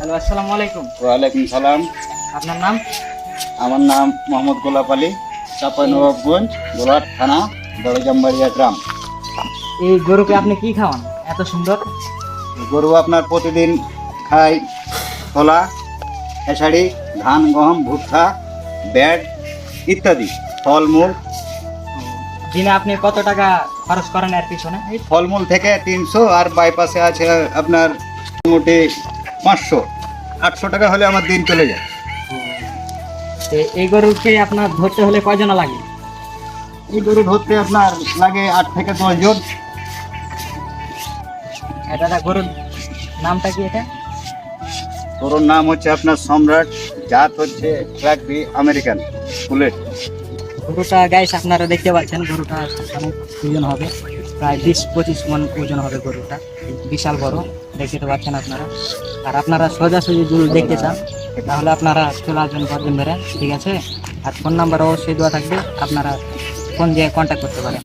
Hello, আসসালামু আলাইকুম। ওয়ালাইকুম সালাম। আপনার নাম? আমার নাম মোহাম্মদ গোলাপ আলী, চাঁপাইনবাবগঞ্জ, গোলাট থানা, বড়জামবাড়িয়া গ্রাম। এই গরুকে আপনি কি খাওয়ান এত সুন্দর? গরু আপনার প্রতিদিন খাই ছোলা, খেসারি, ধান, গম, ভুট্টা, ব্যাড ইত্যাদি ফলমূল। দিনে আপনি কত টাকা খরচ করেন এর পিছনে? এই ফলমূল থেকে 300, আর বাইপাসে আছে আপনার মোটামুটি 500-800 টাকা হলে আমার দিন চলে যায়। তো এই গরুকে আপনার ধরতে হলে কয়জনা লাগে? এই গরু ধরতে আপনার লাগে 8 থেকে 10 জন। দাদা, গরুর নামটা কি এটা? গরুর নাম হচ্ছে আপনার সম্রাট, জাত হচ্ছে ব্ল্যাকবি আমেরিকান বুলেট। গরুটা গাইস আপনারা দেখতে পাচ্ছেন, গরুটা অনেক ওজন হবে, প্রায় 20-25 মণ ওজন হবে গরুটা, বিশাল বড়। দেখতে তো পাচ্ছেন আপনারা। আর আপনারা সোজাসুজি যদি দেখতে চান তাহলে আপনারা চলে আসবেন বর্ধমান ধরে, ঠিক আছে? আর ফোন নাম্বার অবশ্যই দেওয়া থাকবে, আপনারা ফোন দিয়ে কন্ট্যাক্ট করতে পারেন।